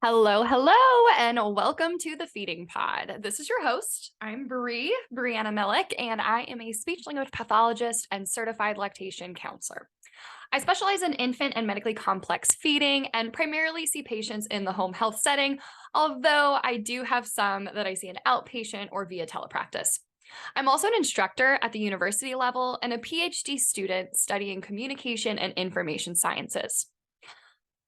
Hello, and welcome to the Feeding Pod. This is your host. I'm Brianna Millick, and I am a speech language pathologist and certified lactation counselor. I specialize in infant and medically complex feeding and primarily see patients in the home health setting, although I do have some that I see in outpatient or via telepractice. I'm also an instructor at the university level and a PhD student studying communication and information sciences.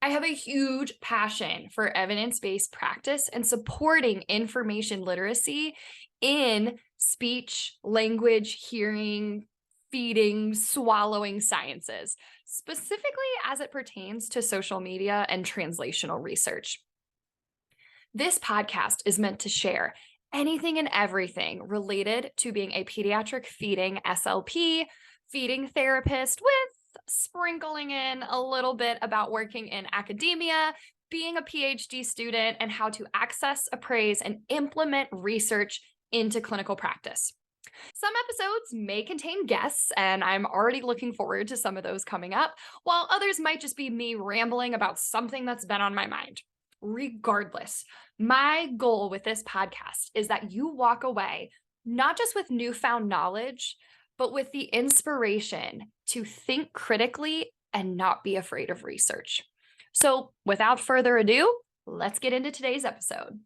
I have a huge passion for evidence-based practice and supporting information literacy in speech, language, hearing, feeding, swallowing sciences, specifically as it pertains to social media and translational research. This podcast is meant to share anything and everything related to being a pediatric feeding SLP, feeding therapist, with sprinkling in a little bit about working in academia, being a PhD student, and how to access, appraise, and implement research into clinical practice. Some episodes may contain guests, and I'm already looking forward to some of those coming up, while others might just be me rambling about something that's been on my mind. Regardless, my goal with this podcast is that you walk away not just with newfound knowledge, but with the inspiration to think critically and not be afraid of research. So without further ado, let's get into today's episode.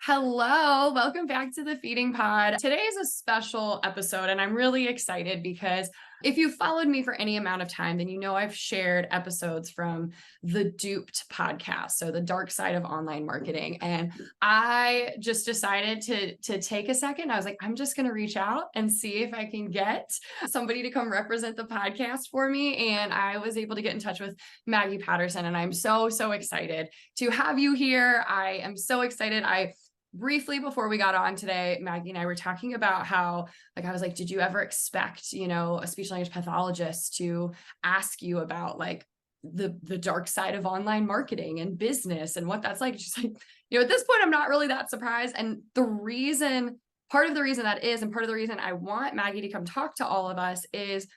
Hello, welcome back to the Feeding Pod. Today is a special episode, and I'm really excited because if you followed me for any amount of time, then you know I've shared episodes from the Duped podcast, so the dark side of online marketing. And I just decided to take a second. I was like, I'm just going to reach out and see if I can get somebody to come represent the podcast for me. And I was able to get in touch with Maggie Patterson, and I'm so excited to have you here. I am so excited. Briefly before we got on today, Maggie and I were talking about how, I was like, did you ever expect, a speech language pathologist to ask you about the dark side of online marketing and business and what that's like? She's like, at this point, I'm not really that surprised. And part of the reason that is, and part of the reason I want Maggie to come talk to all of us is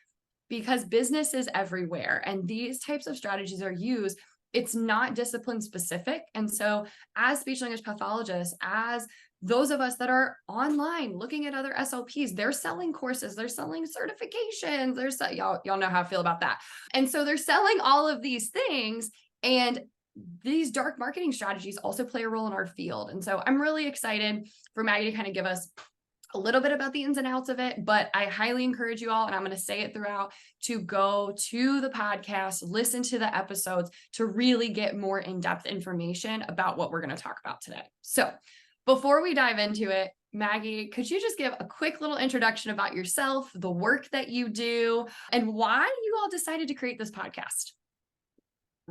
because business is everywhere. And these types of strategies are used. It's not discipline specific. And so as speech language pathologists, as those of us that are online looking at other SLPs, they're selling courses, they're selling certifications, y'all know how I feel about that. And so they're selling all of these things, and these dark marketing strategies also play a role in our field. And so I'm really excited for Maggie to kind of give us a little bit about the ins and outs of it, but I highly encourage you all, and I'm going to say it throughout, to go to the podcast, listen to the episodes to really get more in-depth information about what we're going to talk about today. So before we dive into it, Maggie, could you just give a quick little introduction about yourself, the work that you do, and why you all decided to create this podcast?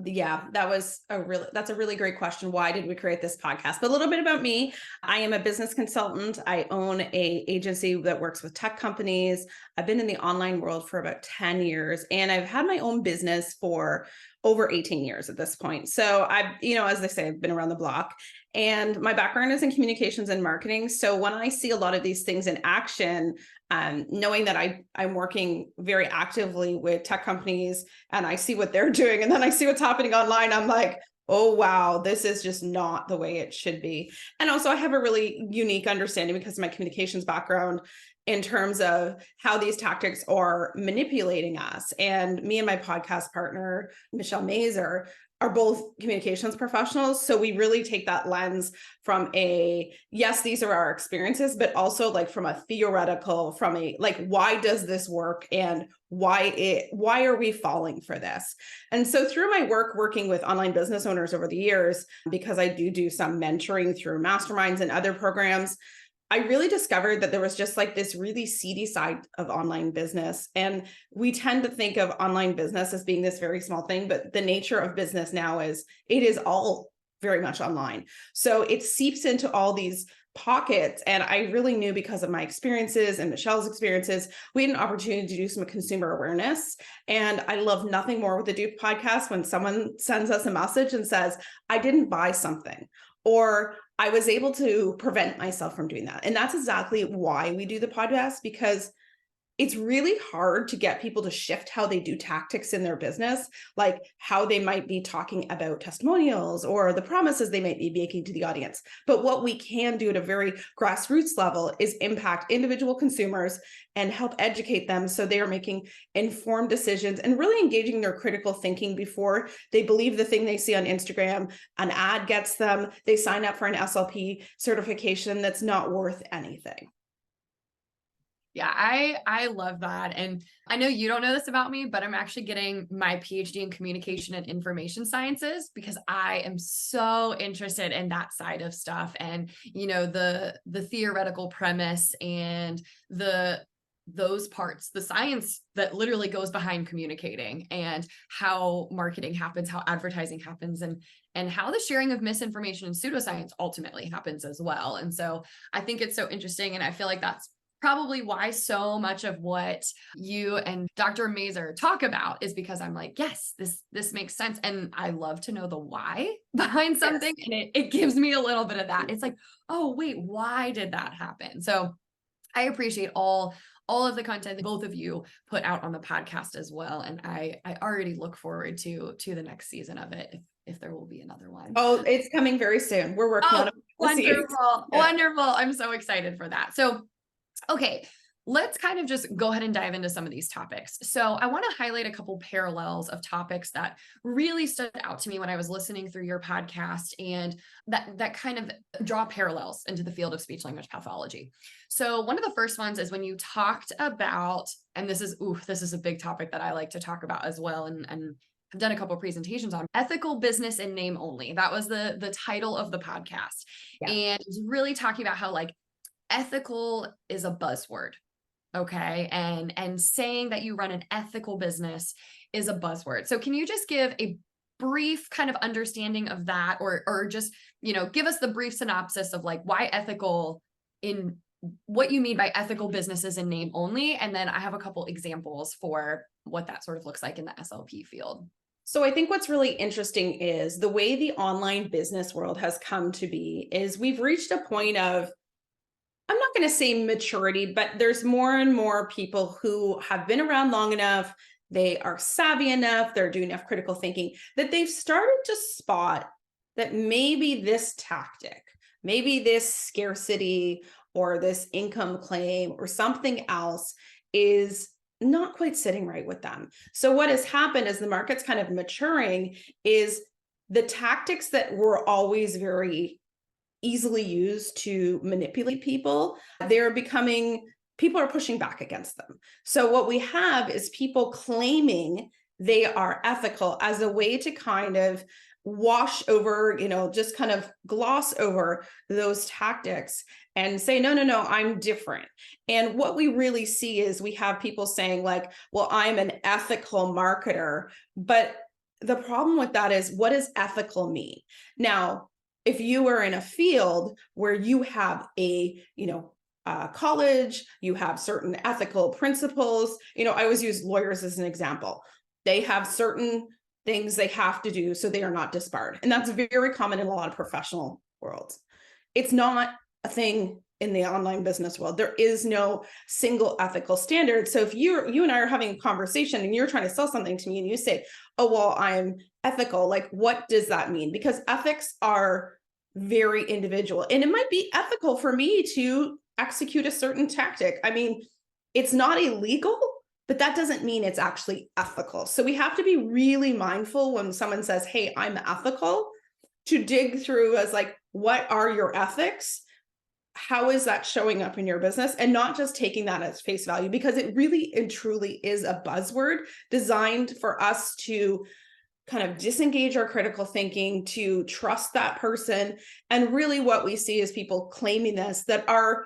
Yeah, that's a really great question. Why did we create this podcast? But a little bit about me. I am a business consultant. I own an agency that works with tech companies. I've been in the online world for about 10 years, and I've had my own business for over 18 years at this point. So as they say, I've been around the block, and my background is in communications and marketing. So when I see a lot of these things in action, knowing that I'm working very actively with tech companies and I see what they're doing, and then I see what's happening online, I'm like, oh, wow, this is just not the way it should be. And also I have a really unique understanding because of my communications background in terms of how these tactics are manipulating us. And me and my podcast partner, Michelle Mazer, are both communications professionals. So we really take that lens from yes, these are our experiences, but also from a theoretical, why does this work and why are we falling for this? And so through my work working with online business owners over the years, because I do some mentoring through masterminds and other programs, I really discovered that there was just this really seedy side of online business. And we tend to think of online business as being this very small thing, but the nature of business now is it is all very much online. So it seeps into all these pockets. And I really knew, because of my experiences and Michelle's experiences, we had an opportunity to do some consumer awareness. And I love nothing more with the Dupe podcast when someone sends us a message and says, I didn't buy something, or I was able to prevent myself from doing that. And that's exactly why we do the podcast, because it's really hard to get people to shift how they do tactics in their business, like how they might be talking about testimonials or the promises they might be making to the audience. But what we can do at a very grassroots level is impact individual consumers and help educate them so they are making informed decisions and really engaging their critical thinking before they believe the thing they see on Instagram. An ad gets them, they sign up for an SLP certification that's not worth anything. Yeah, I love that. And I know you don't know this about me, but I'm actually getting my PhD in communication and information sciences because I am so interested in that side of stuff, and the theoretical premise and those parts, the science that literally goes behind communicating and how marketing happens, how advertising happens, and how the sharing of misinformation and pseudoscience ultimately happens as well. And so I think it's so interesting, and I feel like that's probably why so much of what you and Dr. Mazer talk about is because I'm like, yes, this makes sense. And I love to know the why behind something. Yes. And it gives me a little bit of that. It's like, oh, wait, why did that happen? So I appreciate all of the content that both of you put out on the podcast as well. And I already look forward to the next season of it, if there will be another one. Oh, it's coming very soon. We're working on it. Wonderful. Yeah. Wonderful. I'm so excited for that. So okay, let's kind of just go ahead and dive into some of these topics. So I want to highlight a couple parallels of topics that really stood out to me when I was listening through your podcast, and that kind of draw parallels into the field of speech language pathology. So one of the first ones is when you talked about, and this is a big topic that I like to talk about as well, and I've done a couple of presentations on ethical business in name only. That was the title of the podcast. Yeah. And really talking about how like ethical is a buzzword. Okay. And saying that you run an ethical business is a buzzword. So can you just give a brief kind of understanding of that, or just, give us the brief synopsis of like why ethical, in what you mean by ethical businesses in name only. And then I have a couple examples for what that sort of looks like in the SLP field. So I think what's really interesting is the way the online business world has come to be is we've reached a point of, I'm not going to say maturity, but there's more and more people who have been around long enough, they are savvy enough, they're doing enough critical thinking that they've started to spot that maybe this tactic, maybe this scarcity or this income claim or something else is not quite sitting right with them. So what has happened as the market's kind of maturing is the tactics that were always very easily used to manipulate people, people are pushing back against them. So what we have is people claiming they are ethical as a way to kind of wash over, just kind of gloss over those tactics and say, no, I'm different. And what we really see is we have people saying like, well, I'm an ethical marketer. But the problem with that is, what does ethical mean? Now, if you are in a field where you have a, college, you have certain ethical principles, I always use lawyers as an example. They have certain things they have to do so they are not disbarred. And that's very common in a lot of professional worlds. It's not a thing in the online business world. There is no single ethical standard. So if you and I are having a conversation and you're trying to sell something to me and you say, oh, well, I'm ethical, like, what does that mean? Because ethics are very individual, and it might be ethical for me to execute a certain tactic. I mean, it's not illegal, but that doesn't mean it's actually ethical. So we have to be really mindful when someone says, hey, I'm ethical, to dig through as like, what are your ethics? How is that showing up in your business? And not just taking that as face value, because it really and truly is a buzzword designed for us to kind of disengage our critical thinking, to trust that person. And really what we see is people claiming this that are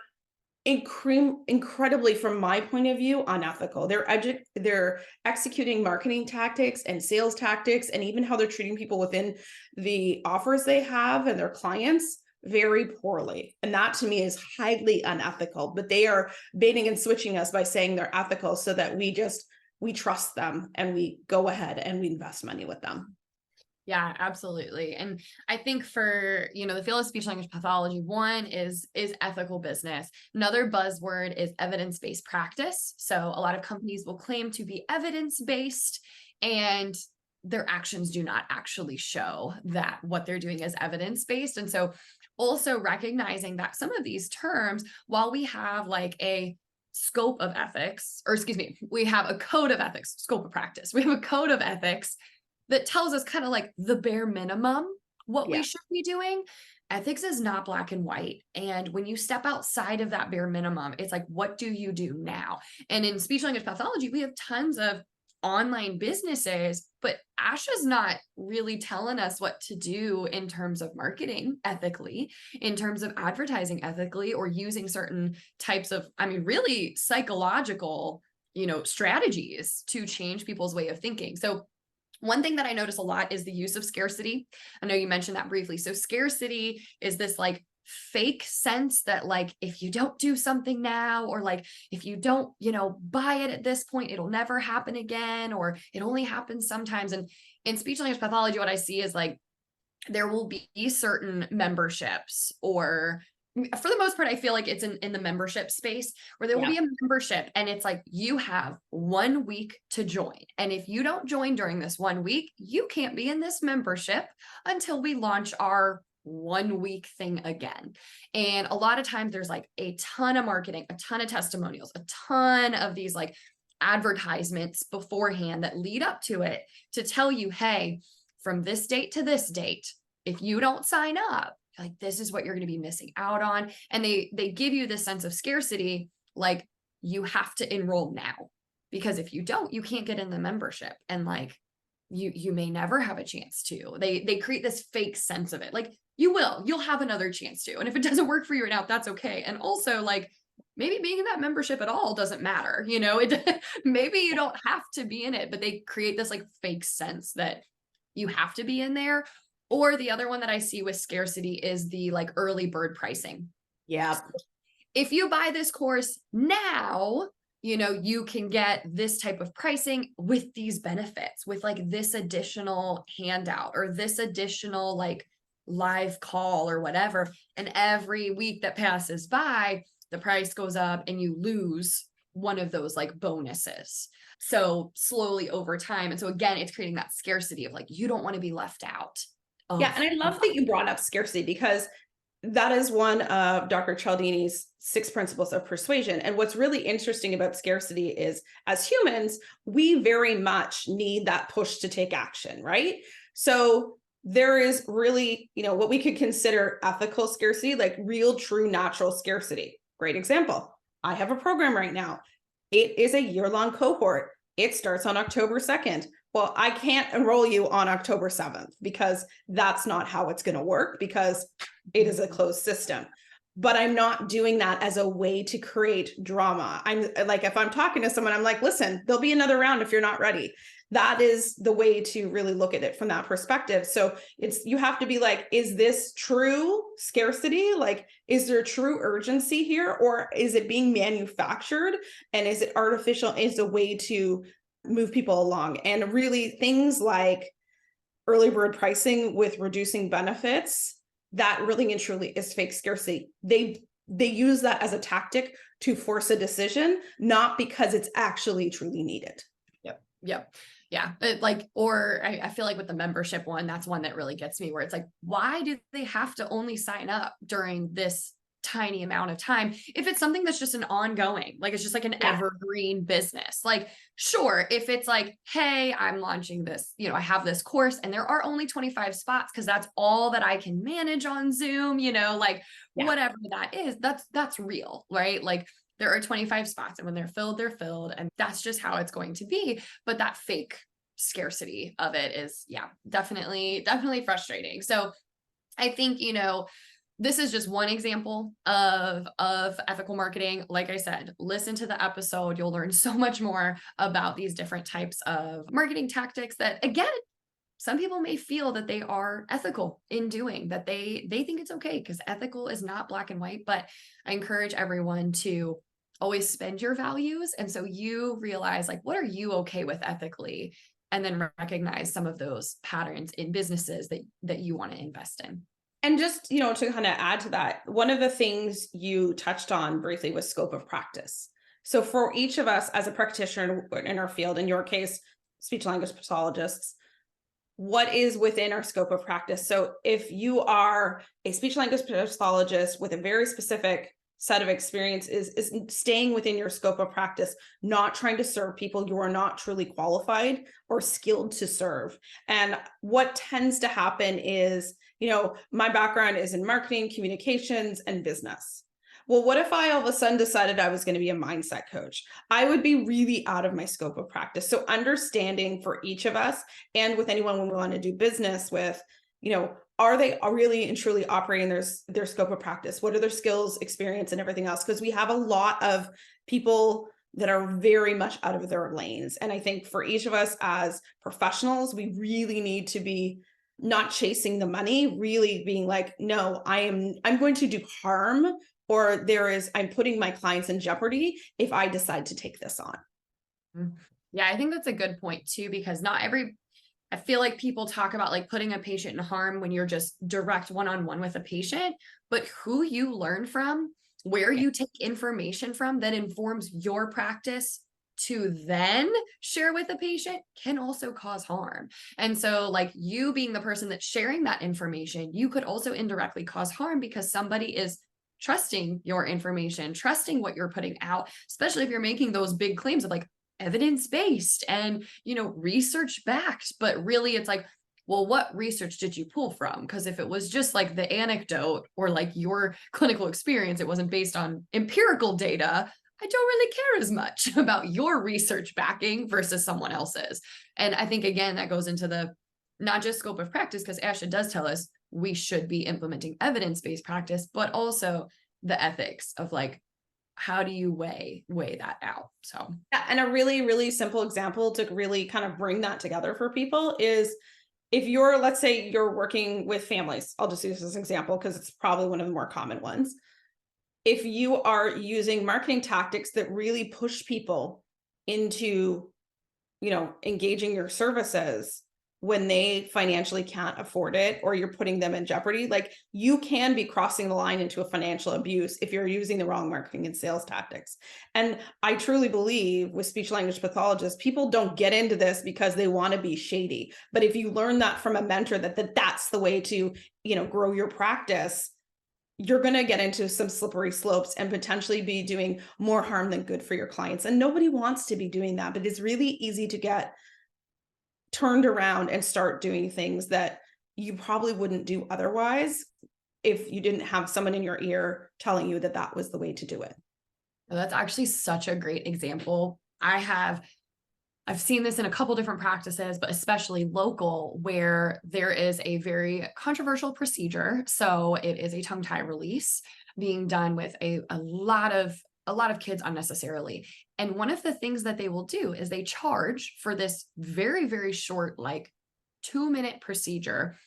incredibly, from my point of view, unethical. They're executing marketing tactics and sales tactics, and even how they're treating people within the offers they have and their clients very poorly. And that to me is highly unethical, but they are baiting and switching us by saying they're ethical so that we trust them and we go ahead and we invest money with them. Yeah, absolutely. And I think for, the field of speech language pathology, one is ethical business. Another buzzword is evidence-based practice. So a lot of companies will claim to be evidence-based and their actions do not actually show that what they're doing is evidence-based. And so also recognizing that some of these terms, while we have like a scope of ethics, or excuse me, we have a code of ethics, scope of practice. We have a code of ethics that tells us kind of like the bare minimum what we Yeah. should be doing. Ethics is not black and white. And when you step outside of that bare minimum, it's like, what do you do now? And in speech language pathology, we have tons of online businesses, but ASHA's not really telling us what to do in terms of marketing ethically, in terms of advertising ethically, or using certain types of, really psychological, strategies to change people's way of thinking. So one thing that I notice a lot is the use of scarcity. I know you mentioned that briefly. So scarcity is this like fake sense that like, if you don't do something now, or like, if you don't, buy it at this point, it'll never happen again, or it only happens sometimes. And in speech language pathology, what I see is like, there will be certain memberships, or for the most part, I feel like it's in the membership space where there will Yeah. be a membership and it's like, you have 1 week to join. And if you don't join during this 1 week, you can't be in this membership until we launch our 1 week thing again. And a lot of times there's like a ton of marketing, a ton of testimonials, a ton of these like advertisements beforehand that lead up to it to tell you, hey, from this date to this date, if you don't sign up, like this is what you're going to be missing out on. And they give you this sense of scarcity, like you have to enroll now, because if you don't, you can't get in the membership, and like you may never have a chance to. They create this fake sense of it, like you'll have another chance to, and if it doesn't work for you right now, that's okay. And also like, maybe being in that membership at all doesn't matter, it maybe you don't have to be in it, but they create this like fake sense that you have to be in there. Or the other one that I see with scarcity is the like early bird pricing. Yeah. If you buy this course now, you can get this type of pricing with these benefits, with like this additional handout or this additional like live call or whatever. And every week that passes by, the price goes up and you lose one of those like bonuses. So slowly over time. And so again, it's creating that scarcity of like, you don't want to be left out. Yeah. And I love that you brought up scarcity, because that is one of Dr. Cialdini's 6 principles of persuasion. And what's really interesting about scarcity is, as humans, we very much need that push to take action, right? So there is really, what we could consider ethical scarcity, like real, true, natural scarcity. Great example. I have a program right now. It is a year-long cohort. It starts on October 2nd. Well, I can't enroll you on October 7th because that's not how it's going to work, because it is a closed system. But I'm not doing that as a way to create drama. I'm like, if I'm talking to someone, I'm like, listen, there'll be another round if you're not ready. That is the way to really look at it from that perspective. So you have to be like, is this true scarcity? Like, is there true urgency here, or is it being manufactured? And is it artificial? Is a way to move people along? And really things like early bird pricing with reducing benefits, that really and truly is fake scarcity. They use that as a tactic to force a decision, not because it's actually truly needed. Yep. Yeah. I feel like with the membership one, that's one that really gets me, where it's like, why do they have to only sign up during this tiny amount of time if it's something that's just an ongoing, like it's just like an evergreen business? Like, sure, if it's like, hey, I'm launching this, I have this course and there are only 25 spots because that's all that I can manage on Zoom, whatever that is, that's real, right? Like, there are 25 spots, and when they're filled, and that's just how it's going to be. But that fake scarcity of it is, definitely frustrating. So I think, this is just one example of ethical marketing. Like I said, listen to the episode. You'll learn so much more about these different types of marketing tactics that, again, some people may feel that they are ethical in doing, that they think it's okay, because ethical is not black and white. But I encourage everyone to always spend your values. And so you realize, like, what are you okay with ethically? and then recognize some of those patterns in businesses that you want to invest in. And just, to kind of add to that, one of the things you touched on briefly was scope of practice. So for each of us as a practitioner in our field, in your case, speech language pathologists, what is within our scope of practice? So if you are a speech language pathologist with a very specific set of experience, is staying within your scope of practice, not trying to serve people you are not truly qualified or skilled to serve. And what tends to happen is, my background is in marketing, communications, and business. Well, what if I all of a sudden decided I was going to be a mindset coach? I would be really out of my scope of practice. So understanding for each of us and with anyone when we want to do business with, are they really and truly operating their scope of practice? What are their skills, experience, and everything else? Because we have a lot of people that are very much out of their lanes. And I think for each of us as professionals, we really need to be not chasing the money, really being like, no, I'm going to do harm, or I'm putting my clients in jeopardy if I decide to take this on. Yeah, I think that's a good point too, because I feel like people talk about like putting a patient in harm when you're just direct one-on-one with a patient, but who you learn from, where you take information from that informs your practice to then share with the patient can also cause harm. And so like you being the person that's sharing that information, you could also indirectly cause harm because somebody is trusting your information, trusting what you're putting out, especially if you're making those big claims of like evidence-based and, research backed, but really it's like, well, what research did you pull from? Because if it was just like the anecdote or like your clinical experience, it wasn't based on empirical data, I don't really care as much about your research backing versus someone else's. And I think, again, that goes into the not just scope of practice, because ASHA does tell us we should be implementing evidence-based practice, but also the ethics of like, how do you weigh that out? So, yeah, and a really, really simple example to really kind of bring that together for people is if let's say you're working with families, I'll just use this as an example because it's probably one of the more common ones. If you are using marketing tactics that really push people into, engaging your services when they financially can't afford it, or you're putting them in jeopardy, like you can be crossing the line into a financial abuse if you're using the wrong marketing and sales tactics. And I truly believe with speech language pathologists, people don't get into this because they want to be shady. But if you learn that from a mentor, that's the way to, grow your practice, you're going to get into some slippery slopes and potentially be doing more harm than good for your clients. And nobody wants to be doing that, but it's really easy to get turned around and start doing things that you probably wouldn't do otherwise if you didn't have someone in your ear telling you that was the way to do it. That's actually such a great example. I've seen this in a couple different practices, but especially local, where there is a very controversial procedure. So it is a tongue tie release being done with a lot of kids unnecessarily. And one of the things that they will do is they charge for this very, very short, like 2-minute procedure,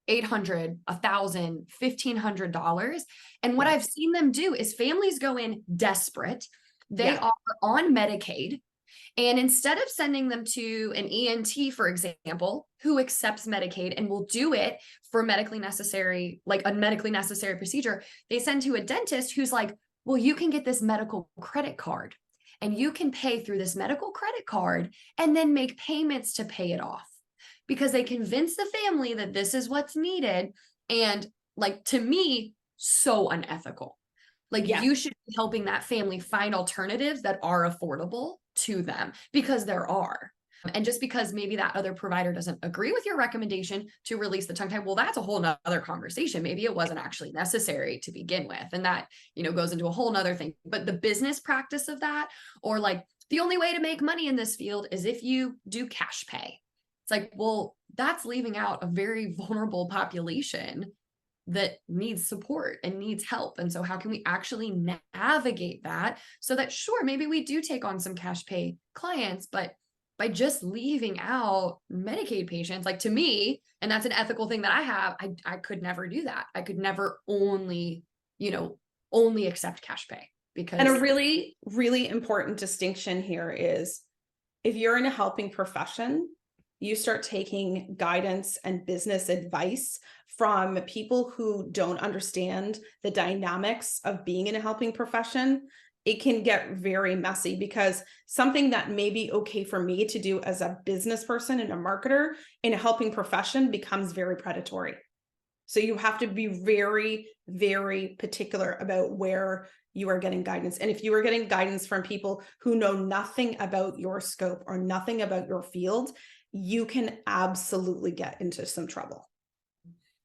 $800, $1,000, $1,500. And what I've seen them do is families go in desperate. They are on Medicaid. And instead of sending them to an ENT, for example, who accepts Medicaid and will do it for a medically necessary procedure, they send to a dentist who's like, well, you can get this medical credit card and you can pay through this medical credit card and then make payments to pay it off, because they convince the family that this is what's needed. And like, to me, so unethical. Like you should be helping that family find alternatives that are affordable to them, because there are. And just because maybe that other provider doesn't agree with your recommendation to release the tongue tie, well, that's a whole nother conversation. Maybe it wasn't actually necessary to begin with. And that, goes into a whole nother thing. But the business practice of that, or like the only way to make money in this field is if you do cash pay. It's like, well, that's leaving out a very vulnerable population that needs support and needs help. And so how can we actually navigate that so that, sure, maybe we do take on some cash pay clients, but by just leaving out Medicaid patients, like, to me, and that's an ethical thing that I have, I could never do that. I could never only accept cash pay, because. And a really, really important distinction here is if you're in a helping profession, you start taking guidance and business advice from people who don't understand the dynamics of being in a helping profession, it can get very messy, because something that may be okay for me to do as a business person and a marketer in a helping profession becomes very predatory. So you have to be very, very particular about where you are getting guidance. And if you are getting guidance from people who know nothing about your scope or nothing about your field, you can absolutely get into some trouble.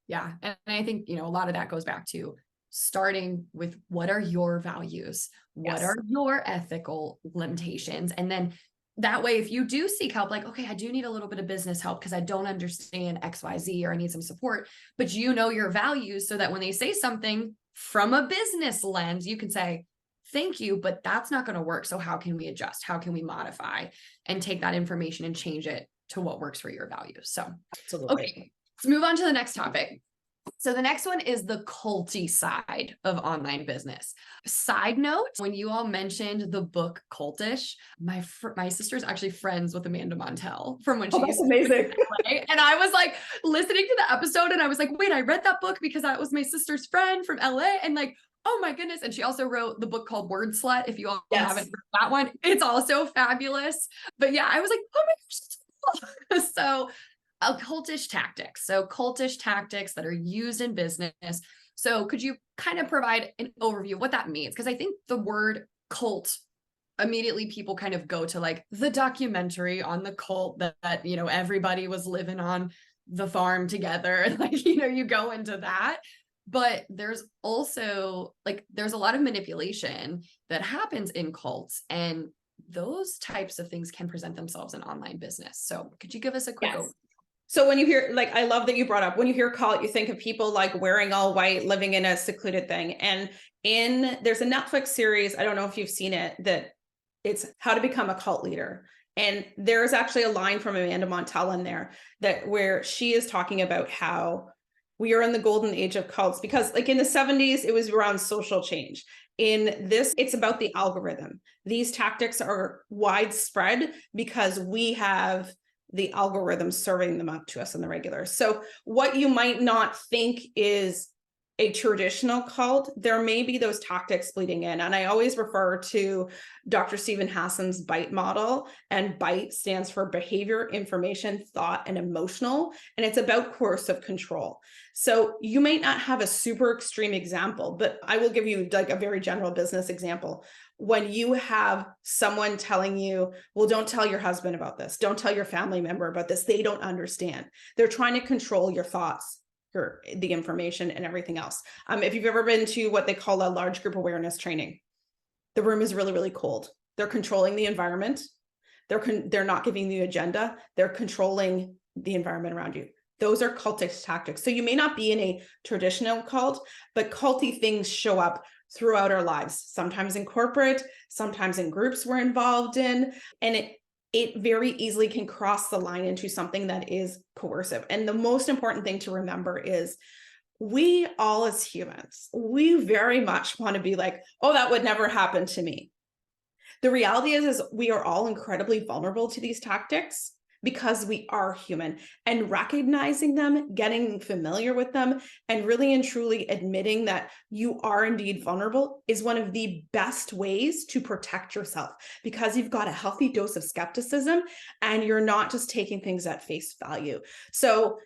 Yeah. And I think, a lot of that goes back to starting with what are your values? What Yes. are your ethical limitations? And then that way, if you do seek help, like, okay, I do need a little bit of business help because I don't understand XYZ or I need some support, but you know your values, so that when they say something from a business lens, you can say, thank you, but that's not going to work. So how can we adjust? How can we modify and take that information and change it to what works for your values? So, Absolutely. okay, let's move on to the next topic. So the next one is the culty side of online business. Side note, when you all mentioned the book Cultish, my sister's actually friends with Amanda Montell from when she That's used amazing. to play. And I was like listening to the episode and I was like, wait, I read that book because that was my sister's friend from LA. And like, oh my goodness. And she also wrote the book called Word Slut. If you all Yes. haven't read that one, it's also fabulous. But yeah, I was like, oh my gosh. So cultish tactics. So cultish tactics that are used in business. So could you kind of provide an overview of what that means? Because I think the word cult, immediately people kind of go to like the documentary on the cult that everybody was living on the farm together. Like, you go into that. But there's also there's a lot of manipulation that happens in cults, and those types of things can present themselves in online business. So could you give us a quick overview? So when you hear, I love that you brought up, when you hear cult, you think of people like wearing all white, living in a secluded thing. And there's a Netflix series, I don't know if you've seen it, that it's How to Become a Cult Leader. And there is actually a line from Amanda Montell in there where she is talking about how we are in the golden age of cults, because in the 70s, it was around social change. In this, it's about the algorithm. These tactics are widespread because we have the algorithm serving them up to us in the regular. So what you might not think is a traditional cult, there may be those tactics bleeding in. And I always refer to Dr. Stephen Hassan's BITE model, and BITE stands for behavior, information, thought, and emotional. And it's about coercive control. So you may not have a super extreme example, but I will give you a very general business example. When you have someone telling you, well, don't tell your husband about this, don't tell your family member about this, they don't understand. They're trying to control your thoughts, the information, and everything else. If you've ever been to what they call a large group awareness training, the room is really, really cold. They're controlling the environment. They're not giving the agenda. They're controlling the environment around you. Those are cultish tactics. So you may not be in a traditional cult, but culty things show up throughout our lives, sometimes in corporate, sometimes in groups we're involved in. And it very easily can cross the line into something that is coercive. And the most important thing to remember is we all as humans, we very much want to be like, oh, that would never happen to me. The reality is we are all incredibly vulnerable to these tactics because we are human, and recognizing them, getting familiar with them, and really and truly admitting that you are indeed vulnerable is one of the best ways to protect yourself, because you've got a healthy dose of skepticism and you're not just taking things at face value. So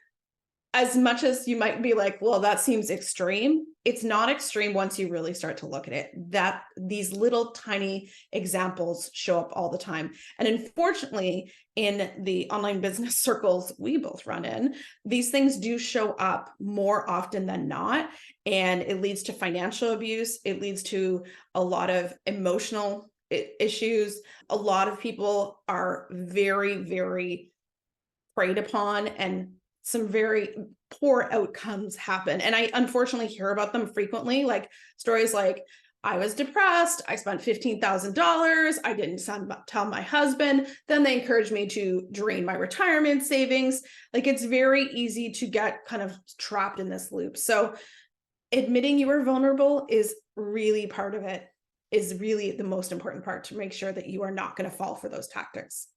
as much as you might be like, well, that seems extreme, it's not extreme once you really start to look at it. That these little tiny examples show up all the time. And unfortunately, in the online business circles we both run in, these things do show up more often than not. And it leads to financial abuse. It leads to a lot of emotional issues. A lot of people are very, very preyed upon, and some very poor outcomes happen. And I unfortunately hear about them frequently, like stories like, I was depressed, I spent $15,000, I didn't tell my husband, then they encouraged me to drain my retirement savings. It's very easy to get kind of trapped in this loop. So admitting you are vulnerable is really part of it, is really the most important part, to make sure that you are not going to fall for those tactics.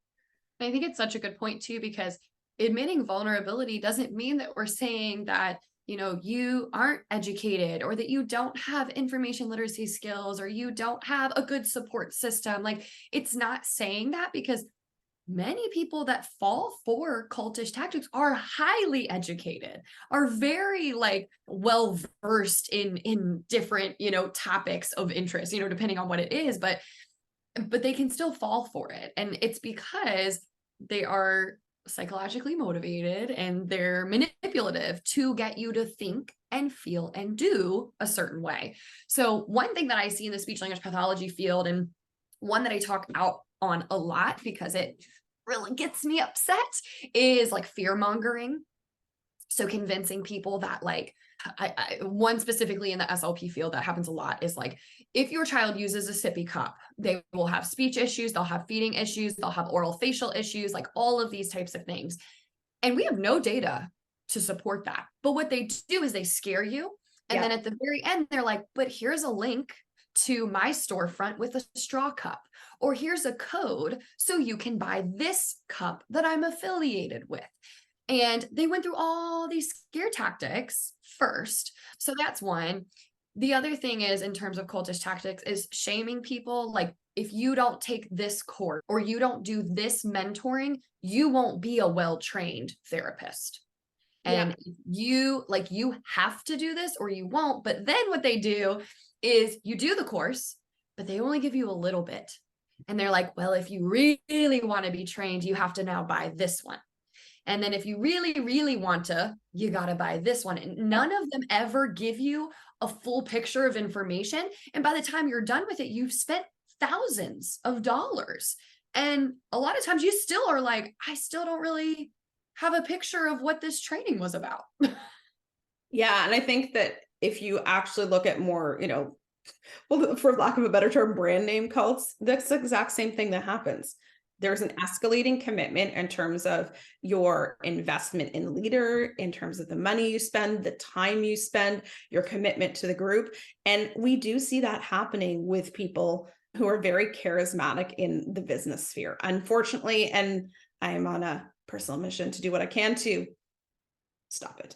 I think it's such a good point too, because admitting vulnerability doesn't mean that we're saying that, you aren't educated or that you don't have information literacy skills or you don't have a good support system. Like, it's not saying that, because many people that fall for cultish tactics are highly educated, are very like well versed in different, topics of interest, depending on what it is, but they can still fall for it. And it's because they are psychologically motivated and they're manipulative to get you to think and feel and do a certain way. So one thing that I see in the speech language pathology field, and one that I talk about on a lot because it really gets me upset, is like fear mongering. So convincing people that like, one specifically in the SLP field that happens a lot is like, if your child uses a sippy cup, they will have speech issues, they'll have feeding issues, they'll have oral facial issues, like all of these types of things. And we have no data to support that. But what they do is they scare you. And then at the very end, they're like, but here's a link to my storefront with a straw cup, or here's a code so you can buy this cup that I'm affiliated with. And they went through all these scare tactics first. So that's one. The other thing is, in terms of cultish tactics, is shaming people. Like, if you don't take this course or you don't do this mentoring, you won't be a well-trained therapist. And you have to do this or you won't. But then what they do is you do the course, but they only give you a little bit. And they're like, well, if you really want to be trained, you have to now buy this one. And then if you really, really want to, you got to buy this one. And none of them ever give you a full picture of information. And by the time you're done with it, you've spent thousands of dollars. And a lot of times you still are like, I still don't really have a picture of what this training was about. Yeah. And I think that if you actually look at more, well, for lack of a better term, brand name cults, that's the exact same thing that happens. There's an escalating commitment in terms of your investment in leader, in terms of the money you spend, the time you spend, your commitment to the group. And we do see that happening with people who are very charismatic in the business sphere, unfortunately. And I am on a personal mission to do what I can to stop it.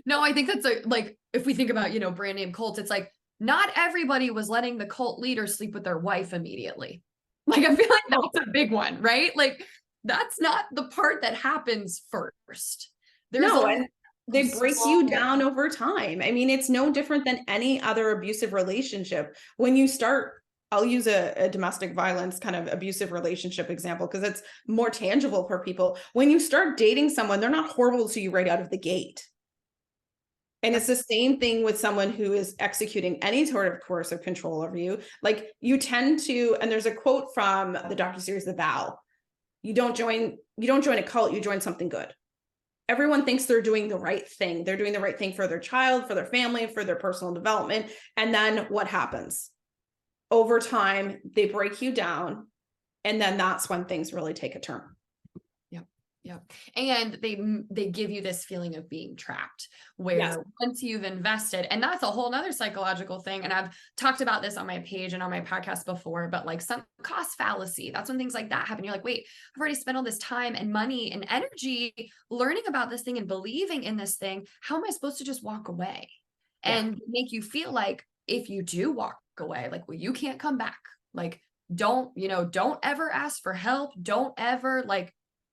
No, I think that's like, if we think about, brand name cults, it's like, not everybody was letting the cult leader sleep with their wife immediately. Like, I feel like that's a big one, right? Like, that's not the part that happens first. And they break you down over time. I mean, it's no different than any other abusive relationship. When you start, I'll use a domestic violence kind of abusive relationship example because it's more tangible for people. When you start dating someone, they're not horrible to you right out of the gate. And it's the same thing with someone who is executing any sort of coercive control over you. Like, you tend to, and there's a quote from the docuseries The Vow: you don't join a cult, you join something good. Everyone thinks they're doing the right thing. They're doing the right thing for their child, for their family, for their personal development. And then what happens? Over time, they break you down. And then that's when things really take a turn. Yeah. And they give you this feeling of being trapped, where once you've invested, and that's a whole nother psychological thing. And I've talked about this on my page and on my podcast before, but like sunk cost fallacy, that's when things like that happen. You're like, wait, I've already spent all this time and money and energy learning about this thing and believing in this thing. How am I supposed to just walk away? And make you feel like if you do walk away, like, well, you can't come back. Like, don't ever ask for help. Don't ever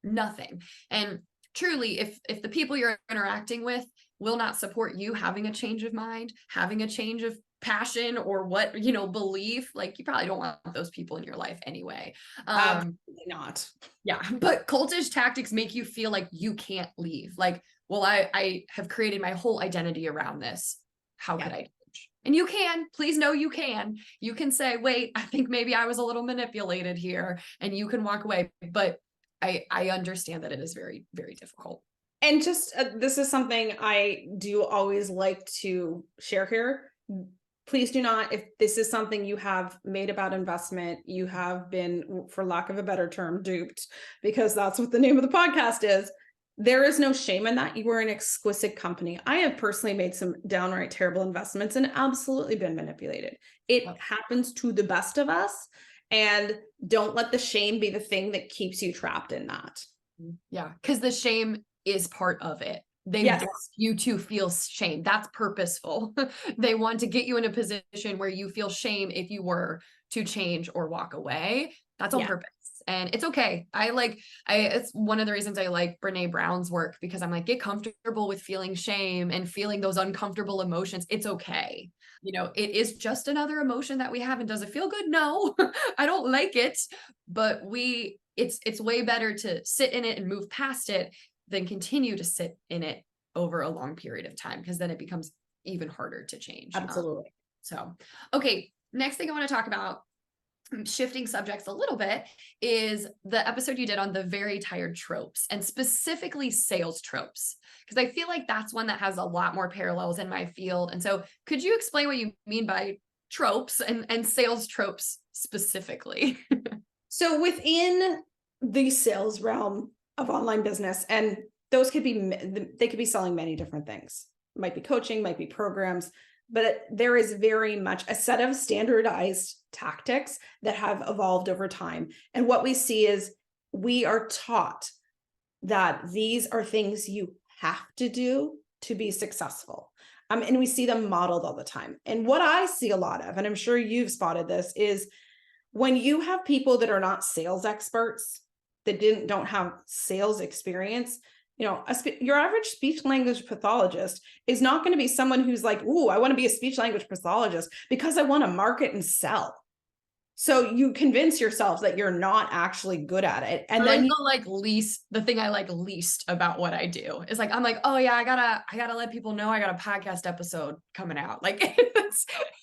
nothing. And truly, if the people you're interacting with will not support you having a change of mind, having a change of passion, or what, belief, like, you probably don't want those people in your life anyway. Absolutely not. Yeah. But cultish tactics make you feel like you can't leave. Like, well, I have created my whole identity around this. How could I change? And you can, please know you can. You can say, wait, I think maybe I was a little manipulated here, and you can walk away. But I understand that it is very, very difficult. And just this is something I do always like to share here. Please do not, if this is something you have made about investment, you have been, for lack of a better term, duped, because that's what the name of the podcast is. There is no shame in that. You are an exquisite company. I have personally made some downright terrible investments and absolutely been manipulated. It happens to the best of us. And don't let the shame be the thing that keeps you trapped in that. Yeah. Because the shame is part of it. They Yes. want you to feel shame. That's purposeful. They want to get you in a position where you feel shame if you were to change or walk away. That's on Yeah. purpose. And it's okay. It's one of the reasons I like Brene Brown's work, because I'm like, get comfortable with feeling shame and feeling those uncomfortable emotions. It's okay. It is just another emotion that we have. And does it feel good? No, I don't like it, but it's way better to sit in it and move past it than continue to sit in it over a long period of time, because then it becomes even harder to change. Absolutely. Okay. Next thing I want to talk about, shifting subjects a little bit, is the episode you did on the very tired tropes, and specifically sales tropes, because I feel like that's one that has a lot more parallels in my field. And so could you explain what you mean by tropes and sales tropes specifically? So within the sales realm of online business, and those could be, they could be selling many different things. Might be coaching, might be programs, but there is very much a set of standardized tactics that have evolved over time. And what we see is we are taught that these are things you have to do to be successful. And we see them modeled all the time. And what I see a lot of, and I'm sure you've spotted this, is when you have people that are not sales experts, that don't have sales experience, your average speech language pathologist is not going to be someone who's like, "Ooh, I want to be a speech language pathologist because I want to market and sell." So you convince yourself that you're not actually good at it. And then the thing I like least about what I do is I'm like, oh yeah, I gotta let people know I got a podcast episode coming out. Like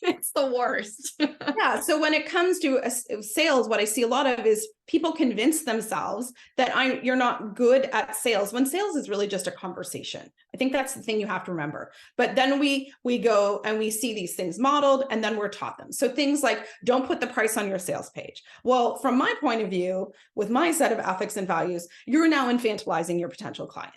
it's the worst. yeah. So when it comes to sales, what I see a lot of is people convince themselves that you're not good at sales, when sales is really just a conversation. I think that's the thing you have to remember. But then we go and we see these things modeled, and then we're taught them. So things like, don't put the price on your sales page. Well, from my point of view, with my set of ethics and values, you're now infantilizing your potential client.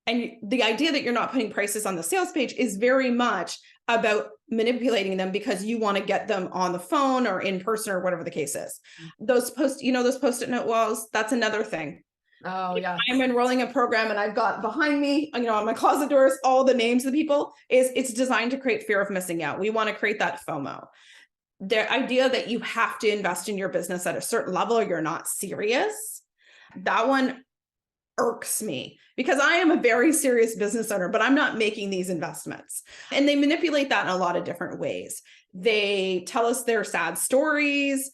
And the idea that you're not putting prices on the sales page is very much about manipulating them because you want to get them on the phone or in person or whatever the case is. Those Post-it note walls, that's another thing. Oh yeah. I'm enrolling a program and I've got behind me, on my closet doors, all the names of the people. It's designed to create fear of missing out. We want to create that FOMO. The idea that you have to invest in your business at a certain level or you're not serious, that one irks me, because I am a very serious business owner, but I'm not making these investments. And they manipulate that in a lot of different ways. They tell us their sad stories.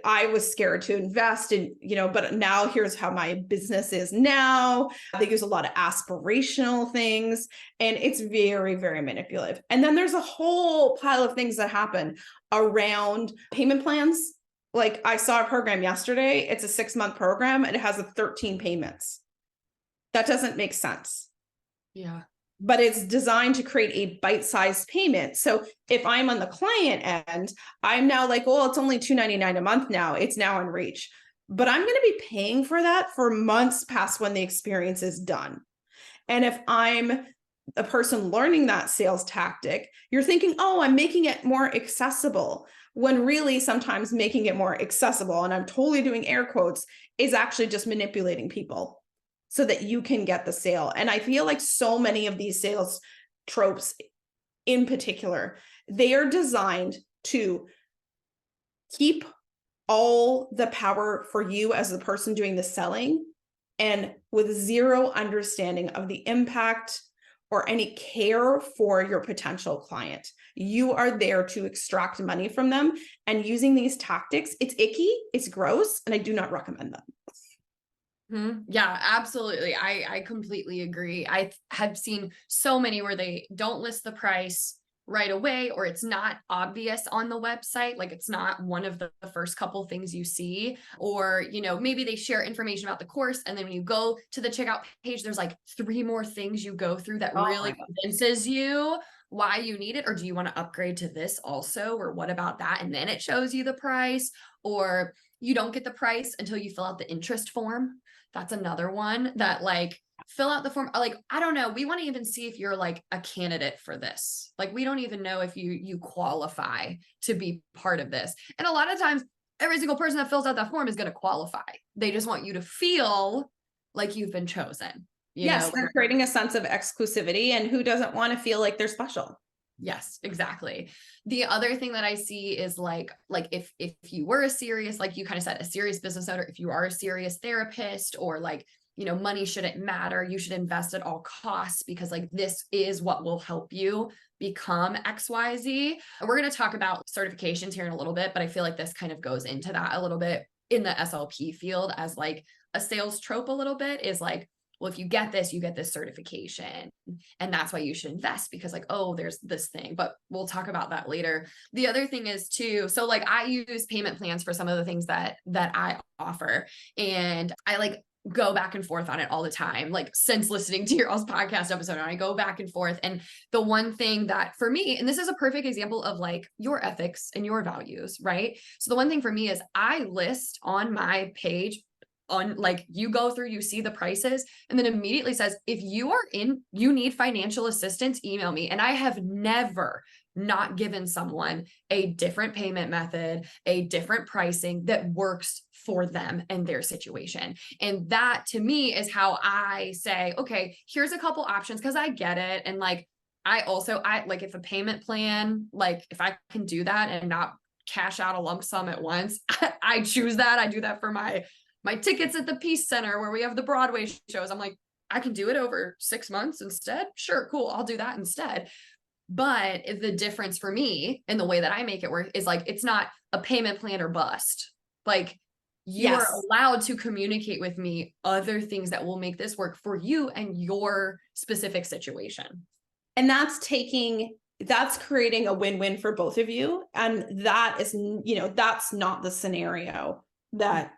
I was scared to invest in, but now here's how my business is now. They use a lot of aspirational things, and it's very, very manipulative. And then there's a whole pile of things that happen around payment plans. Like, I saw a program yesterday. It's a 6-month program and it has 13 payments. That doesn't make sense. Yeah. But it's designed to create a bite-sized payment. So if I'm on the client end, I'm now like, well, it's only $2.99 a month now. It's now in reach. But I'm going to be paying for that for months past when the experience is done. And if I'm a person learning that sales tactic, you're thinking, oh, I'm making it more accessible, when really sometimes making it more accessible, and I'm totally doing air quotes, is actually just manipulating people so that you can get the sale. And I feel like so many of these sales tropes in particular, they are designed to keep all the power for you as the person doing the selling, and with zero understanding of the impact or any care for your potential client. You are there to extract money from them, and using these tactics, it's icky, it's gross, and I do not recommend them. Yeah, absolutely. I completely agree. I have seen so many where they don't list the price right away, or it's not obvious on the website. Like, it's not one of the first couple things you see, or, maybe they share information about the course, and then when you go to the checkout page, there's like 3 more things you go through that really convinces you why you need it. Or do you want to upgrade to this also? Or what about that? And then it shows you the price, or you don't get the price until you fill out the interest form. That's another one that, like, fill out the form. Like, I don't know. We want to even see if you're like a candidate for this. Like, we don't even know if you qualify to be part of this. And a lot of times, every single person that fills out that form is going to qualify. They just want you to feel like you've been chosen. Yes, they're creating a sense of exclusivity, and who doesn't want to feel like they're special? Yes, exactly. The other thing that I see is like if you were a serious, like you kind of said, a serious business owner, if you are a serious therapist, or like, money shouldn't matter, you should invest at all costs because like this is what will help you become XYZ. And we're going to talk about certifications here in a little bit, but I feel like this kind of goes into that a little bit in the SLP field as like a sales trope a little bit, is like, well, if you get this, you get this certification. And that's why you should invest, because like, oh, there's this thing, but we'll talk about that later. The other thing is too, so like I use payment plans for some of the things that I offer, and I like go back and forth on it all the time. Like since listening to your all's podcast episode, I go back and forth. And the one thing that for me, and this is a perfect example of like your ethics and your values, right? So the one thing for me is I list on my page, on like you go through, you see the prices, and then immediately says, if you need financial assistance, email me. And I have never not given someone a different payment method, a different pricing that works for them and their situation. And that to me is how I say, okay, here's a couple options, because I get it. And like, I like if a payment plan, like if I can do that and not cash out a lump sum at once, I choose that. I do that for my tickets at the Peace Center where we have the Broadway shows. I'm like, I can do it over 6 months instead. Sure, cool. I'll do that instead. But the difference for me in the way that I make it work is like, it's not a payment plan or bust. Like you are allowed to communicate with me other things that will make this work for you and your specific situation. And that's creating a win-win for both of you. And that is, that's not the scenario that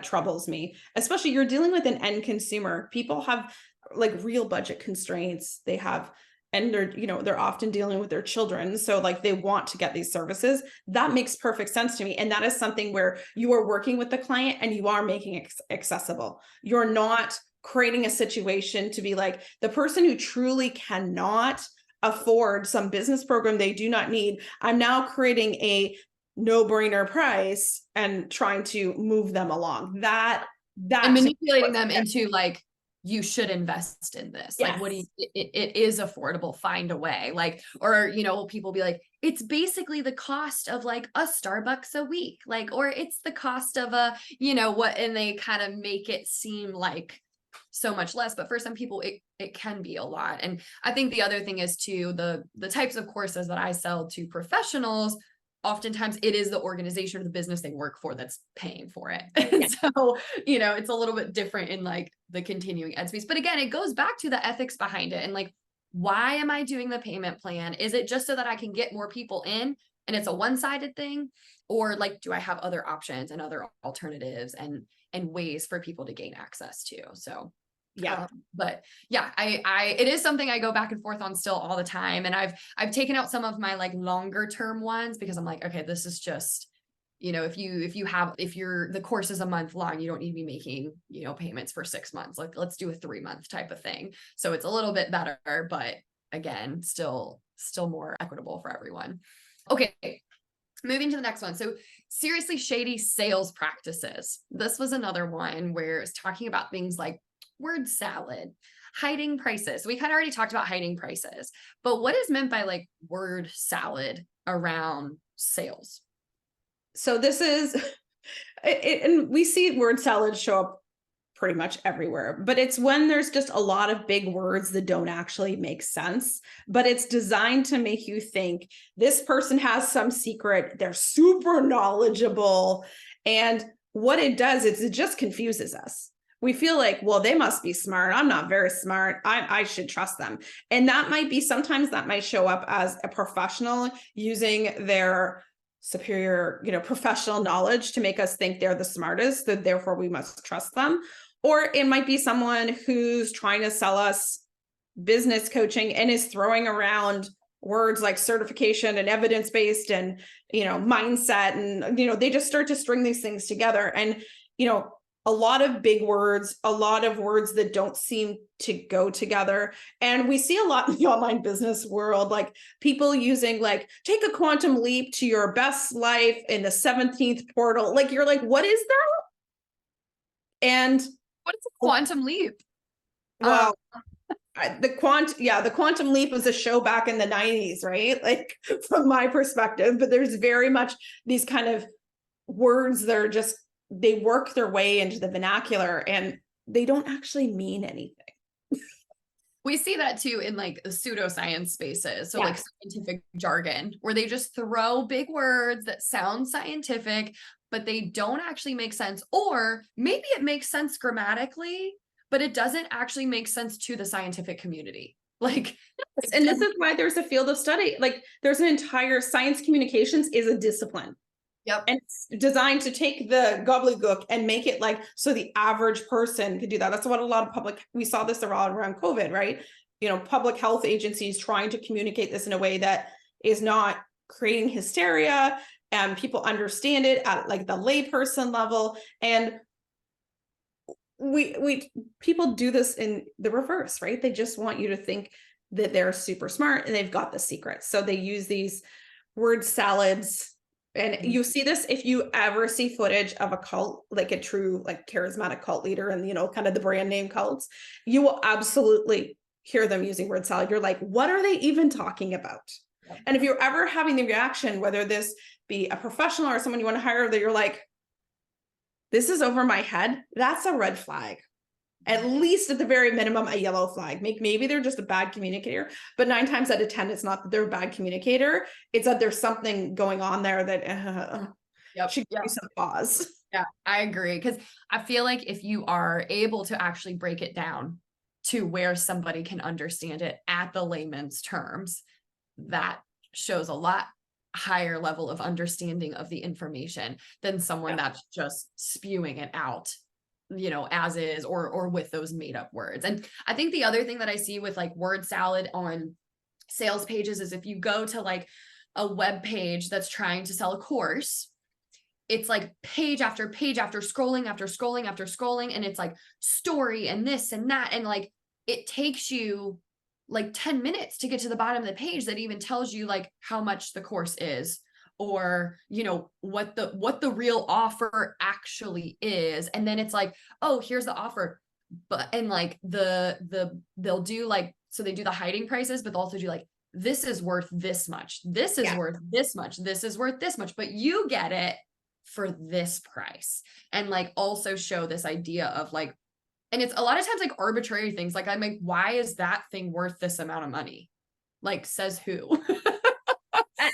troubles me. Especially you're dealing with an end consumer. People have like real budget constraints. They have, and they're often dealing with their children. So like they want to get these services. That makes perfect sense to me. And that is something where you are working with the client and you are making it accessible. You're not creating a situation to be like the person who truly cannot afford some business program they do not need. I'm now creating a no-brainer price and trying to move them along. That and manipulating them into like, you should invest in this. Yes. Like, it is affordable, find a way. Like, or, people be like, it's basically the cost of like a Starbucks a week, like, or it's the cost of a, what, and they kind of make it seem like so much less. But for some people, it can be a lot. And I think the other thing is too, the types of courses that I sell to professionals, oftentimes it is the organization or the business they work for that's paying for it. And so, it's a little bit different in like the continuing ed space. But again, it goes back to the ethics behind it. And like, why am I doing the payment plan? Is it just so that I can get more people in and it's a one-sided thing? Or like, do I have other options and other alternatives and ways for people to gain access to? So yeah. But yeah, it is something I go back and forth on still all the time. And I've taken out some of my like longer term ones because I'm like, okay, this is just, if the course is a month long, you don't need to be making, payments for 6 months. Like let's do a 3-month type of thing. So it's a little bit better, but again, still more equitable for everyone. Okay. Moving to the next one. So seriously shady sales practices. This was another one where it's talking about things like word salad, hiding prices. We kind of already talked about hiding prices, but what is meant by like word salad around sales? So this is, and we see word salad show up pretty much everywhere, but it's when there's just a lot of big words that don't actually make sense, but it's designed to make you think this person has some secret, they're super knowledgeable. And what it does is it just confuses us. We feel like, well, they must be smart. I'm not very smart. I should trust them. And sometimes that might show up as a professional using their superior, professional knowledge to make us think they're the smartest, that therefore we must trust them. Or it might be someone who's trying to sell us business coaching and is throwing around words like certification and evidence-based and, mindset. And, they just start to string these things together. And, a lot of big words, a lot of words that don't seem to go together. And we see a lot in the online business world, like people using like, take a quantum leap to your best life in the 17th portal. Like, you're like, what is that? And What is a quantum leap? Well, the quantum leap was a show back in the 90s, right? Like from my perspective, but there's very much these kind of words that are just, they work their way into the vernacular and they don't actually mean anything. We see that too in like pseudoscience spaces. So Yeah. like scientific jargon, where they just throw big words that sound scientific, but they don't actually make sense. Or maybe it makes sense grammatically, but it doesn't actually make sense to the scientific community. Like, And this is why there's a field of study. Like there's an entire science communications is a discipline. yep. And it's designed to take the gobbledygook and make it like, so the average person could do that. That's what a lot of we saw this around COVID, right? You know, public health agencies trying to communicate this in a way that is not creating hysteria and people understand it at like the layperson level. And people do this in the reverse, right? They just want you to think that they're super smart and they've got the secret. So they use these word salads. And you see this if you ever see footage of a cult, like a true, like charismatic cult leader and, you know, kind of the brand name cults, you will absolutely hear them using word salad. You're like, what are they even talking about? Yep. And if you're ever having the reaction, whether this be a professional or someone you want to hire, that you're like, this is over my head, that's a red flag. At least at the very minimum, a yellow flag. Maybe they're just a bad communicator, but 9 times out of 10, it's not that they're a bad communicator. It's that there's something going on there that should give you some pause. Yeah, I agree. Because I feel like if you are able to actually break it down to where somebody can understand it at the layman's terms, that shows a lot higher level of understanding of the information than someone that's just spewing it out, you know, as is, or with those made up words. And I think the other thing that I see with like word salad on sales pages is if you go to like a web page that's trying to sell a course, it's like page after page after scrolling after scrolling after scrolling, and it's like story and this and that, and like it takes you like 10 minutes to get to the bottom of the page that even tells you like how much the course is, or, you know, what the real offer actually is. And then it's like, oh, here's the offer. But, and like they'll do like, so they do the hiding prices, but they'll also do like, this is worth this much. This is worth this much. This is worth this much, but you get it for this price. And like also show this idea of like, and it's a lot of times like arbitrary things. Like I'm like, why is that thing worth this amount of money? Like, says who?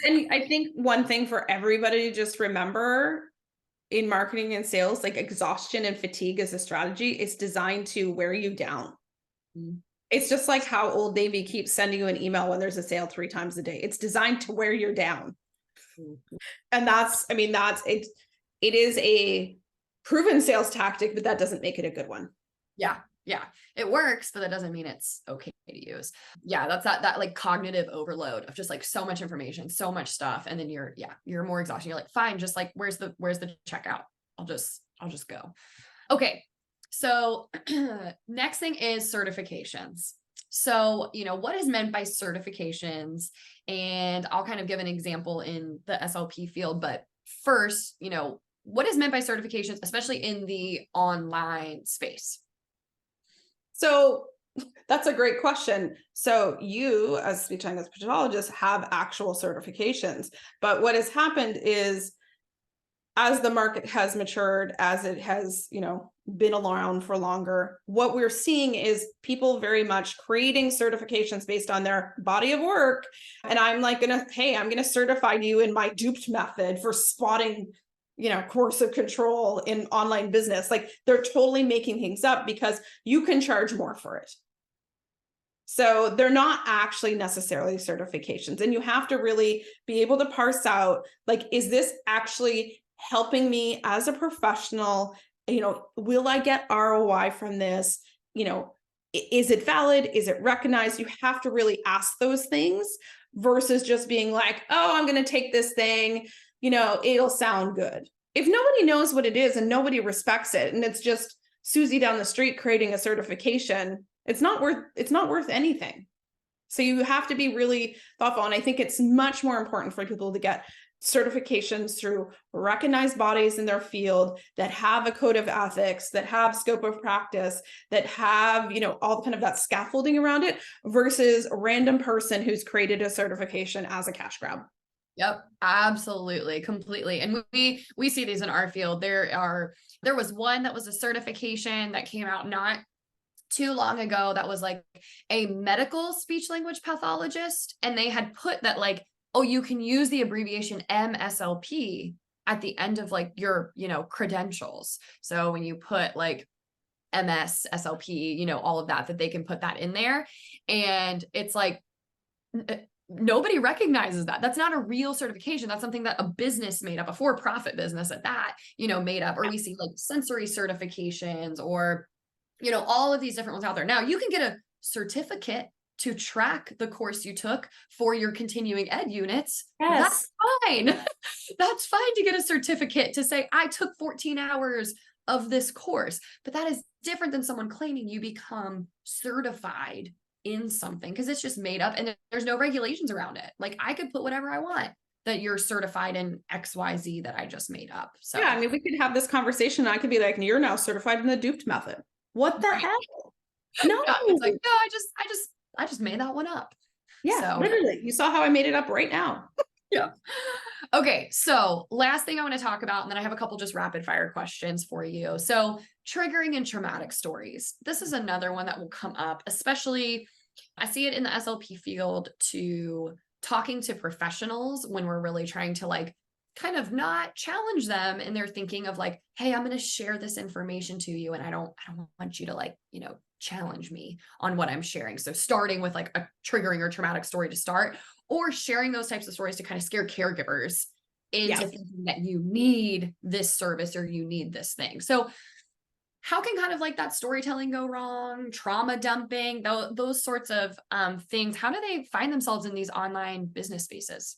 And I think one thing for everybody to just remember in marketing and sales, like exhaustion and fatigue as a strategy, is designed to wear you down. Mm-hmm. It's just like how Old Navy keeps sending you an email when there's a sale 3 times a day. It's designed to wear you down. Mm-hmm. And that's it. It is a proven sales tactic, but that doesn't make it a good one. Yeah, it works, but that doesn't mean it's okay to use. Yeah, that's that like cognitive overload of just like so much information, so much stuff, and then you're more exhausted. You're like, fine, just like where's the checkout? I'll just go. Okay, so next thing is certifications. So, you know, what is meant by certifications? And I'll kind of give an example in the SLP field, but first, you know, what is meant by certifications, especially in the online space? So that's a great question. So you, as speech language pathologist, have actual certifications, but what has happened is, as the market has matured, as it has, you know, been around for longer, what we're seeing is people very much creating certifications based on their body of work. And I'm like, I'm gonna certify you in my duped method for spotting, you know, coercive control in online business. Like they're totally making things up because you can charge more for it. So they're not actually necessarily certifications. And you have to really be able to parse out, like, is this actually helping me as a professional? You know, will I get ROI from this? You know, is it valid? Is it recognized? You have to really ask those things versus just being like, oh, I'm going to take this thing, you know, it'll sound good. If nobody knows what it is and nobody respects it, and it's just Susie down the street creating a certification, it's not worth anything. So you have to be really thoughtful. And I think it's much more important for people to get certifications through recognized bodies in their field that have a code of ethics, that have scope of practice, that have, all kind of that scaffolding around it versus a random person who's created a certification as a cash grab. Yep, absolutely, completely. And we see these in our field. There was one that was a certification that came out not too long ago that was like a medical speech language pathologist, and they had put that like, oh, you can use the abbreviation MSLP at the end of like your, credentials. So when you put like MS, SLP, all of that they can put that in there. And it's like, nobody recognizes that. That's not a real certification. That's something that a business made up, a for-profit business at that, made up. Or we see like sensory certifications or, all of these different ones out there. Now you can get a certificate to track the course you took for your continuing ed units. Yes. That's fine. That's fine to get a certificate to say, I took 14 hours of this course, but that is different than someone claiming you become certified in something because it's just made up and there's no regulations around it. Like I could put whatever I want that you're certified in XYZ that I just made up. So yeah, I mean, we could have this conversation. And I could be like, you're now certified in the duped method. What the hell? No, it's like, no, I just made that one up. Yeah, so, literally. You saw how I made it up right now. Yeah. Okay. So last thing I want to talk about, and then I have a couple just rapid fire questions for you. So triggering and traumatic stories. This is another one that will come up, especially I see it in the SLP field to talking to professionals when we're really trying to like kind of not challenge them in their thinking of like, hey, I'm going to share this information to you. And I don't want you to like, challenge me on what I'm sharing. So starting with like a triggering or traumatic story to start, or sharing those types of stories to kind of scare caregivers into thinking that you need this service or you need this thing. So how can kind of like that storytelling go wrong, trauma dumping, those sorts of things? How do they find themselves in these online business spaces?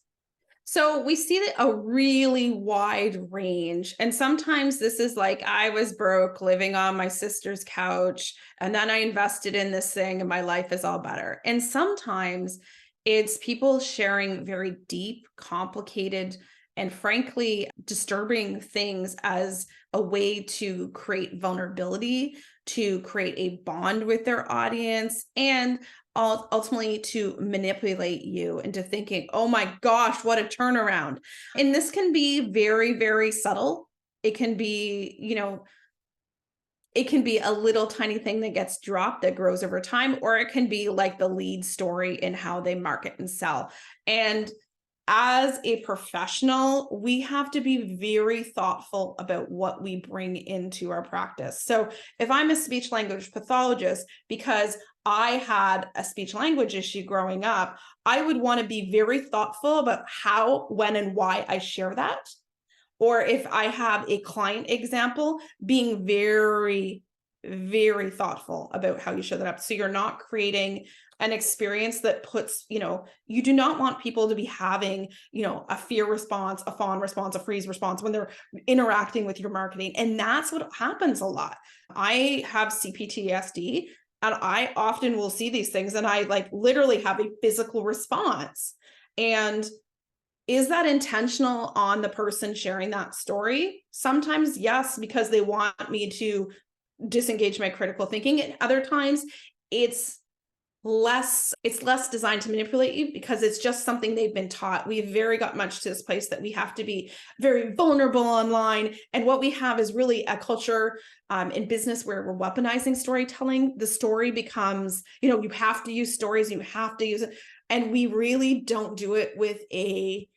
So we see a really wide range. And sometimes this is like, I was broke living on my sister's couch, and then I invested in this thing and my life is all better. And sometimes it's people sharing very deep, complicated, and frankly, disturbing things as a way to create vulnerability, to create a bond with their audience, and ultimately to manipulate you into thinking, oh my gosh, what a turnaround. And this can be very, very subtle. It can be, it can be a little tiny thing that gets dropped that grows over time, or it can be like the lead story in how they market and sell. And as a professional, we have to be very thoughtful about what we bring into our practice. So if I'm a speech language pathologist, because I had a speech language issue growing up, I would want to be very thoughtful about how, when, and why I share that. Or if I have a client example, being very, very thoughtful about how you show that up. So you're not creating an experience that puts, you do not want people to be having, a fear response, a fawn response, a freeze response when they're interacting with your marketing. And that's what happens a lot. I have CPTSD, and I often will see these things and I like literally have a physical response. And is that intentional on the person sharing that story? Sometimes yes, because they want me to disengage my critical thinking. And other times it's less designed to manipulate you because it's just something they've been taught. We've very got much to this place that we have to be very vulnerable online. And what we have is really a culture in business where we're weaponizing storytelling. The story becomes, you have to use stories, you have to use it. And we really don't do it with a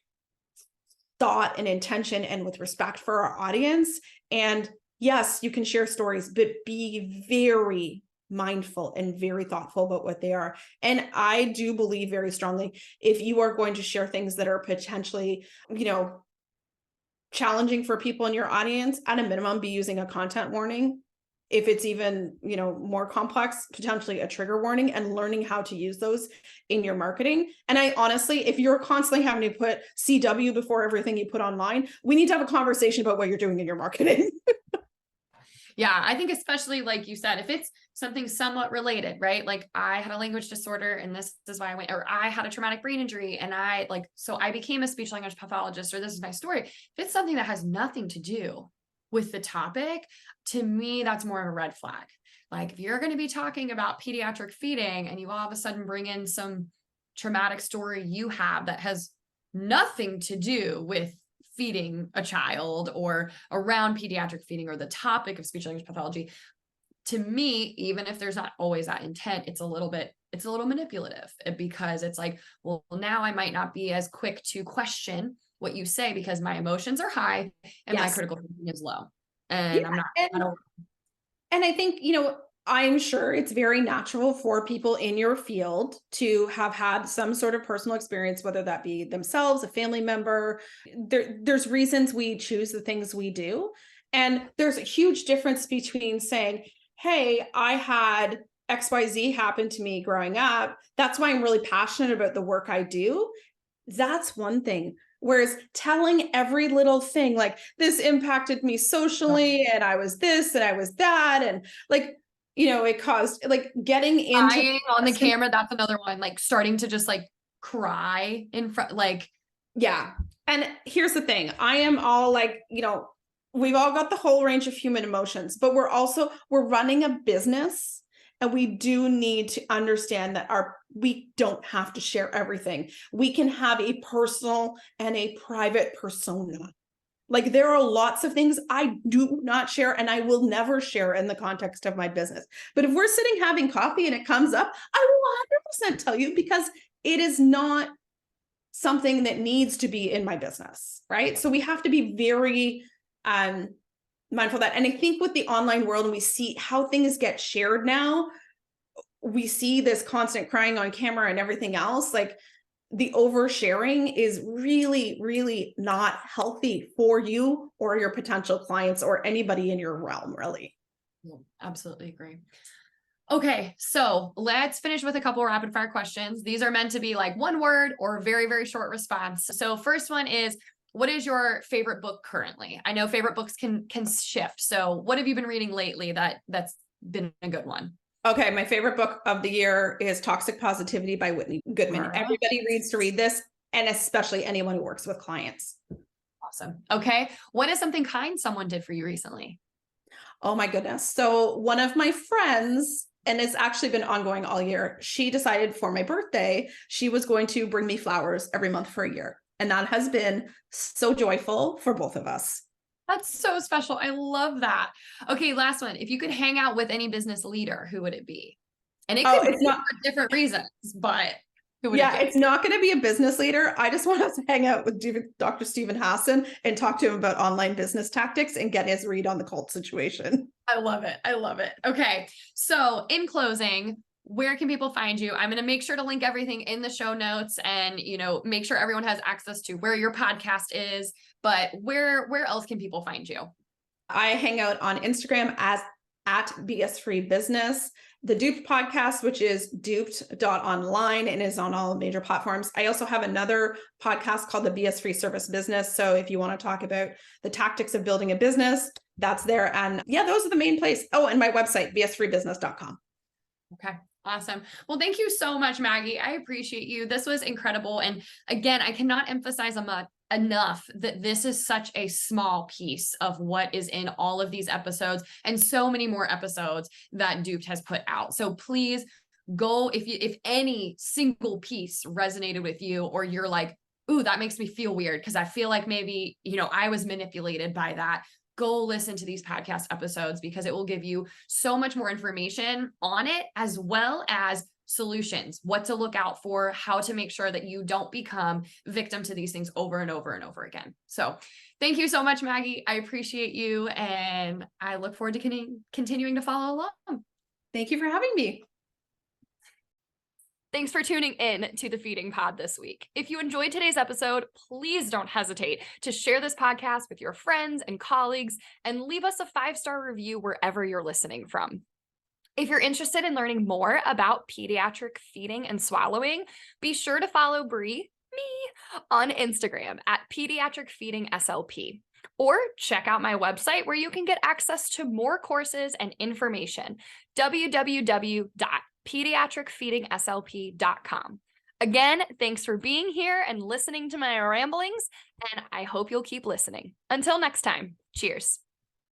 thought and intention and with respect for our audience. And yes, you can share stories, but be very mindful and very thoughtful about what they are. And I do believe very strongly, if you are going to share things that are potentially, challenging for people in your audience, at a minimum, be using a content warning. If it's even, more complex, potentially a trigger warning, and learning how to use those in your marketing. And I honestly, if you're constantly having to put CW before everything you put online, we need to have a conversation about what you're doing in your marketing. Yeah, I think especially like you said, if it's something somewhat related, right? Like I had a language disorder and this is why I went, or I had a traumatic brain injury and so I became a speech language pathologist, or this is my story. If it's something that has nothing to do with the topic, to me, that's more of a red flag. Like if you're going to be talking about pediatric feeding and you all of a sudden bring in some traumatic story you have that has nothing to do with feeding a child or around pediatric feeding or the topic of speech language pathology, to me, even if there's not always that intent, it's a little manipulative, because it's like, well, now I might not be as quick to question what you say because my emotions are high and my critical thinking is low. And I'm not, and I think, I'm sure it's very natural for people in your field to have had some sort of personal experience, whether that be themselves, a family member. There's reasons we choose the things we do. And there's a huge difference between saying, hey, I had XYZ happen to me growing up. That's why I'm really passionate about the work I do. That's one thing. Whereas telling every little thing, like this impacted me socially and I was this and I was that. And like, it caused like getting into crying on the camera. That's another one, like starting to just like cry in front, like. Yeah. And here's the thing. I am all like, we've all got the whole range of human emotions, but we're running a business and we do need to understand that we don't have to share everything. We can have a personal and a private persona. Like there are lots of things I do not share and I will never share in the context of my business. But if we're sitting having coffee and it comes up, I will 100% tell you, because it is not something that needs to be in my business, right? So we have to be very mindful of that. And I think with the online world, and we see how things get shared now, we see this constant crying on camera and everything else. Like the oversharing is really, really not healthy for you or your potential clients or anybody in your realm, really. Absolutely agree. Okay, so let's finish with a couple rapid fire questions. These are meant to be like one word or very, very short response. So first one is, what is your favorite book currently? I know favorite books can shift. So what have you been reading lately that's been a good one? Okay, my favorite book of the year is Toxic Positivity by Whitney Goodman. Right. Everybody needs to read this, and especially anyone who works with clients. Awesome. Okay, what is something kind someone did for you recently? Oh my goodness. So one of my friends, and it's actually been ongoing all year, she decided for my birthday, she was going to bring me flowers every month for a year. And that has been so joyful for both of us. That's so special. I love that. Okay, last one. If you could hang out with any business leader, who would it be? And it could be for different reasons, but who would it be? It's not going to be a business leader. I just want us to hang out with Dr. Stephen Hassan and talk to him about online business tactics and get his read on the cult situation. I love it. I love it. Okay. So in closing, where can people find you? I'm going to make sure to link everything in the show notes and, make sure everyone has access to where your podcast is, but where else can people find you? I hang out on Instagram at BS Free Business, the Duped podcast, which is duped.online and is on all major platforms. I also have another podcast called the BS Free Service Business. So if you want to talk about the tactics of building a business, that's there. And yeah, those are the main place. Oh, and my website, bsfreebusiness.com. Okay. Awesome. Well, thank you so much, Maggie. I appreciate you. This was incredible. And again, I cannot emphasize enough that this is such a small piece of what is in all of these episodes and so many more episodes that Duped has put out. So please go, if any single piece resonated with you, or you're like, ooh, that makes me feel weird because I feel like maybe, I was manipulated by that. Go listen to these podcast episodes because it will give you so much more information on it, as well as solutions, what to look out for, how to make sure that you don't become victim to these things over and over and over again. So thank you so much, Maggie. I appreciate you. And I look forward to continuing to follow along. Thank you for having me. Thanks for tuning in to the Feeding Pod this week. If you enjoyed today's episode, please don't hesitate to share this podcast with your friends and colleagues and leave us a 5-star review wherever you're listening from. If you're interested in learning more about pediatric feeding and swallowing, be sure to follow Bree, me, on Instagram at Pediatric Feeding SLP. Or check out my website where you can get access to more courses and information, www.pediatricfeedingslp.com. Again, thanks for being here and listening to my ramblings, and I hope you'll keep listening. Until next time, cheers.